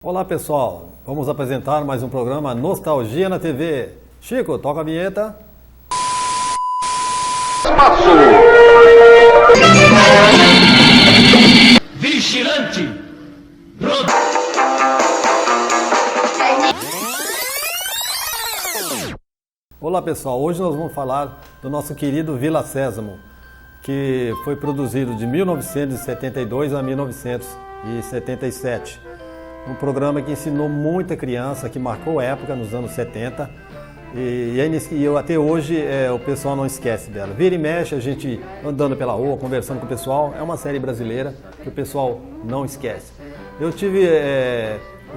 Olá pessoal, vamos apresentar mais um programa Nostalgia na TV. Chico, toca a vinheta. Espaço. Vigilante. Olá pessoal, hoje nós vamos falar do nosso querido Vila Sésamo, que foi produzido de 1972 a 1977. Um programa que ensinou muita criança, que marcou época nos anos 70 e até hoje o pessoal não esquece dela. Vira e mexe, a gente andando pela rua, conversando com o pessoal, é uma série brasileira que o pessoal não esquece.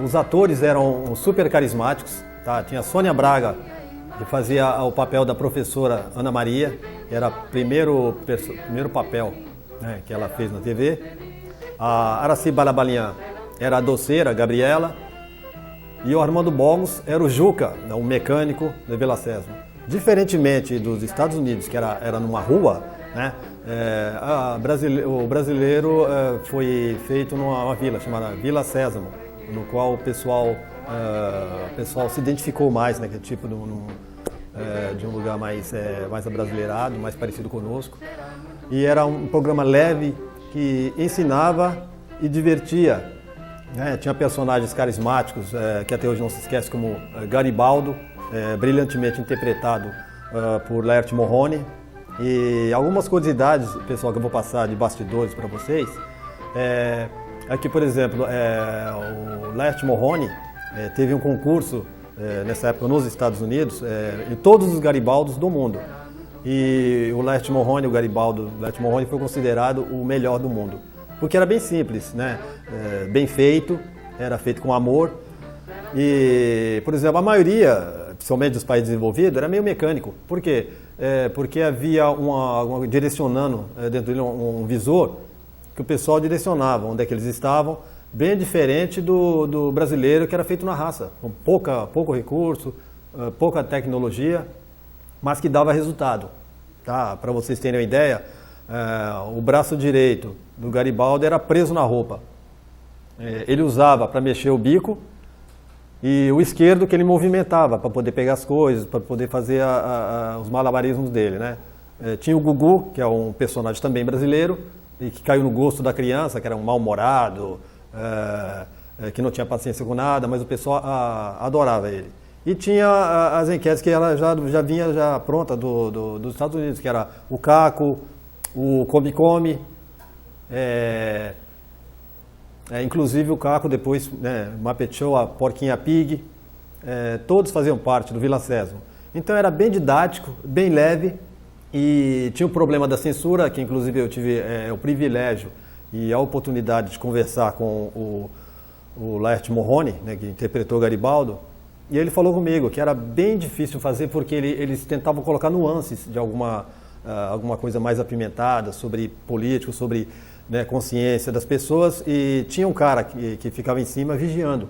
Os atores eram super carismáticos, tá? Tinha a Sônia Braga, que fazia o papel da professora Ana Maria, que era o primeiro papel, né, que ela fez na TV. A Aracy Balabanian era a doceira, Gabriela, e o Armando Bogos era o Juca, o mecânico da Vila Sésamo. Diferentemente dos Estados Unidos, que era numa rua, né, o brasileiro foi feito numa vila chamada Vila Sésamo, no qual o pessoal se identificou mais, né, que é tipo de um lugar mais abrasileirado, mais parecido conosco. E era um programa leve que ensinava e divertia. Tinha personagens carismáticos que até hoje não se esquece, como Garibaldo, brilhantemente interpretado por Laerte Morrone. E algumas curiosidades, pessoal, que eu vou passar de bastidores para vocês. Aqui, por exemplo, o Laerte Morrone teve um concurso nessa época nos Estados Unidos, em todos os Garibaldos do mundo. E o Laerte Morrone foi considerado o melhor do mundo. Porque era bem simples, né? Bem feito, era feito com amor. E, por exemplo, a maioria, principalmente dos países desenvolvidos, era meio mecânico. Por quê? Porque havia direcionando dentro dele um visor que o pessoal direcionava onde é que eles estavam, bem diferente do brasileiro, que era feito na raça, com pouco recurso, pouca tecnologia, mas que dava resultado. Tá? Para vocês terem uma ideia, o braço direito do Garibaldo era preso na roupa. Ele usava para mexer o bico, e o esquerdo que ele movimentava para poder pegar as coisas, para poder fazer os malabarismos dele, né? Tinha o Gugu, que é um personagem também brasileiro, e que caiu no gosto da criança, que era um mal-humorado, que não tinha paciência com nada, mas o pessoal adorava ele. E tinha as enquetes que ela já vinha pronta dos Estados Unidos, que era o Caco, o Come-Come, inclusive o Caco depois, né, Muppet Show, a Porquinha Pig, todos faziam parte do Vila Sésamo. Então era bem didático, bem leve, e tinha o problema da censura, que inclusive eu tive o privilégio e a oportunidade de conversar com o Laerte Morrone, né, que interpretou Garibaldo, e ele falou comigo que era bem difícil fazer porque eles tentavam colocar nuances de alguma coisa mais apimentada, sobre político, sobre, né, consciência das pessoas, e tinha um cara que ficava em cima vigiando.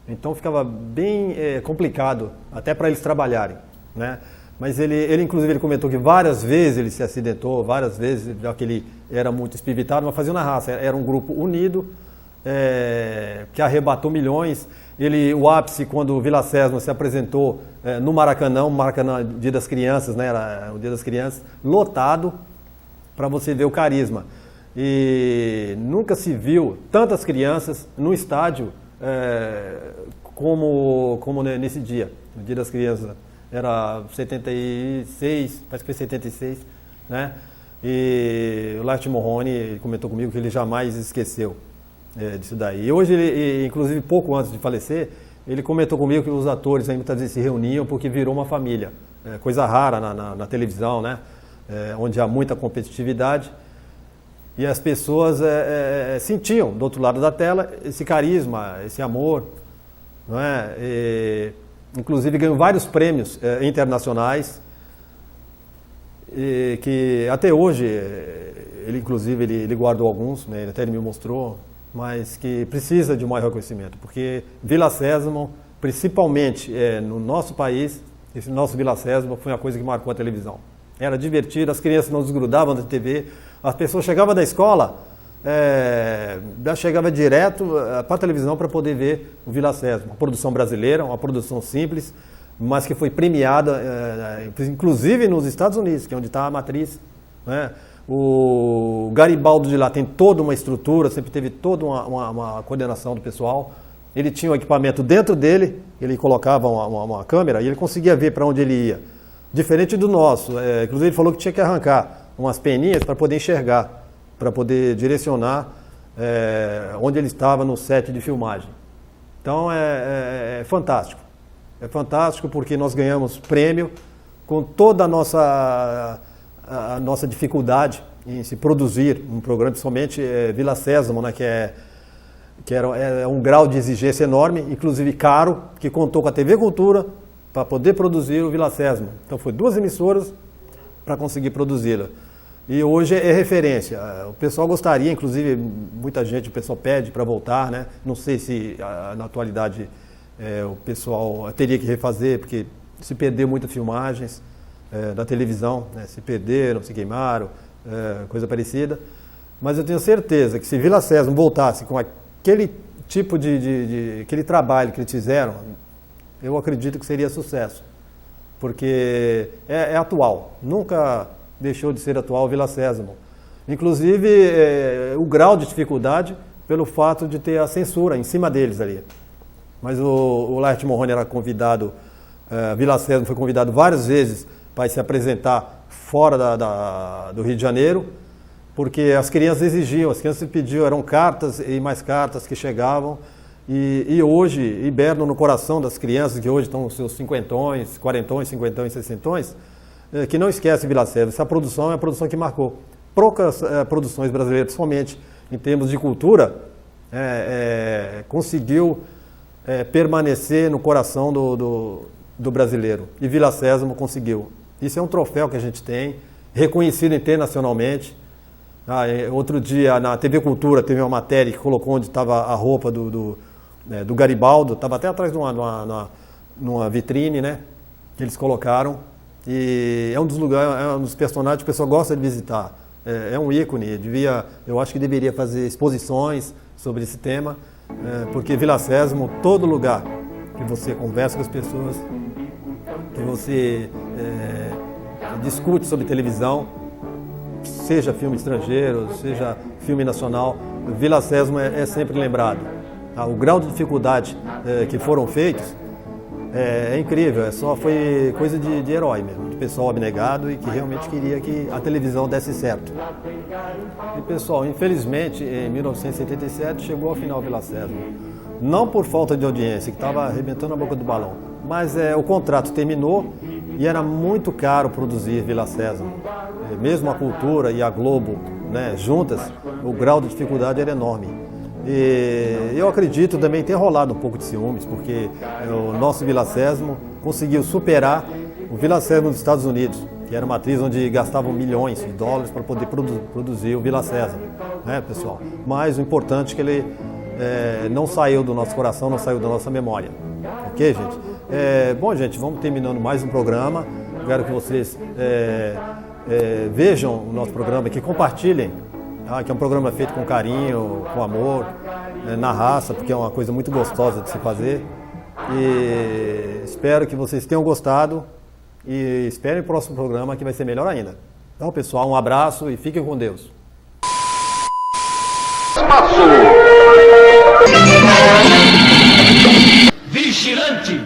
Então ficava bem complicado, até para eles trabalharem, né? Mas ele inclusive ele comentou que várias vezes ele se acidentou, várias vezes, já que ele era muito espivitado, mas fazia na raça. Era um grupo unido, que arrebatou milhões. O ápice, quando o Vila Sésamo se apresentou no Maracanã, Dia das Crianças, né? Era o Dia das Crianças, lotado, para você ver o carisma. E nunca se viu tantas crianças no estádio como nesse dia, no Dia das Crianças. Era 76, parece que foi 76, né? E o Laerte Morrone comentou comigo que ele jamais esqueceu disso daí. E hoje, inclusive pouco antes de falecer, ele comentou comigo que os atores aí muitas vezes se reuniam porque virou uma família. Coisa rara na televisão, né? Onde há muita competitividade. E as pessoas sentiam do outro lado da tela esse carisma, esse amor, não é? Inclusive ganhou vários prêmios internacionais, que até hoje, ele guardou alguns, né? Ele me mostrou, mas que precisa de um maior reconhecimento, porque Vila Sésamo, principalmente no nosso país, esse nosso Vila Sésamo foi uma coisa que marcou a televisão. Era divertido, as crianças não desgrudavam da TV, as pessoas chegavam da escola, já chegava direto para a televisão para poder ver o Vila Sésamo. Uma produção brasileira, uma produção simples, mas que foi premiada, inclusive nos Estados Unidos, que é onde está a matriz, né? O Garibaldo de lá tem toda uma estrutura, sempre teve toda uma coordenação do pessoal. Ele tinha um equipamento dentro dele, ele colocava uma câmera e ele conseguia ver para onde ele ia. Diferente do nosso, inclusive ele falou que tinha que arrancar umas peninhas para poder enxergar, para poder direcionar onde ele estava no set de filmagem. Então é fantástico. É fantástico porque nós ganhamos prêmio com toda a nossa dificuldade em se produzir um programa, principalmente Vila Sésamo, né, que era um grau de exigência enorme, inclusive caro, que contou com a TV Cultura para poder produzir o Vila Sésamo. Então foi 2 emissoras para conseguir produzi-la. E hoje é referência. O pessoal gostaria, inclusive muita gente, o pessoal pede para voltar, né? Não sei se na atualidade o pessoal teria que refazer, porque se perdeu muitas filmagens da televisão, né? Se perderam, se queimaram, coisa parecida. Mas eu tenho certeza que se Vila Sésamo voltasse com aquele tipo aquele trabalho que eles fizeram, eu acredito que seria sucesso. Porque é atual, nunca deixou de ser atual Vila Sésamo. Inclusive, o grau de dificuldade pelo fato de ter a censura em cima deles ali. Mas o Laerte Morrone era convidado, Vila Sésamo foi convidado várias vezes para se apresentar fora do Rio de Janeiro, porque as crianças exigiam, as crianças pediam, eram cartas e mais cartas que chegavam, e hoje hibernam no coração das crianças, que hoje estão com seus 50ões, 40ões, 50ões, 60ões, que não esquecem Vila Sésamo. Essa produção é a produção que marcou. Poucas produções brasileiras, principalmente em termos de cultura, conseguiu permanecer no coração do brasileiro. E Vila Sésamo conseguiu. Isso é um troféu que a gente tem, reconhecido internacionalmente. Outro dia, na TV Cultura, teve uma matéria que colocou onde estava a roupa do Garibaldo, estava até atrás de numa vitrine, né, que eles colocaram. E é um dos lugares, é um dos personagens que o pessoal gosta de visitar. É um ícone, eu acho que deveria fazer exposições sobre esse tema, porque Vila Sésamo, todo lugar que você conversa com as pessoas, que você discute sobre televisão, seja filme estrangeiro, seja filme nacional, Vila Sésamo é sempre lembrado. O grau de dificuldade que foram feitos é incrível, só foi coisa de herói mesmo, de pessoal abnegado e que realmente queria que a televisão desse certo. E pessoal, infelizmente, em 1977 chegou ao final Vila Sésamo. Não por falta de audiência, que estava arrebentando a boca do balão, mas o contrato terminou e era muito caro produzir Vila Sésamo. Mesmo a Cultura e a Globo, né, juntas, o grau de dificuldade era enorme. E eu acredito também ter rolado um pouco de ciúmes, porque o nosso Vila Sésamo conseguiu superar o Vila Sésamo dos Estados Unidos, que era uma atriz onde gastavam milhões de dólares para poder produzir o Vila Sésamo, né, pessoal? Mas o importante é que ele não saiu do nosso coração, não saiu da nossa memória. Ok, gente? Bom, gente, vamos terminando mais um programa. Quero que vocês vejam o nosso programa aqui, compartilhem. Que é um programa feito com carinho, com amor, na raça, porque é uma coisa muito gostosa de se fazer. E espero que vocês tenham gostado e esperem o próximo programa que vai ser melhor ainda. Então, pessoal, um abraço e fiquem com Deus. Vigilante!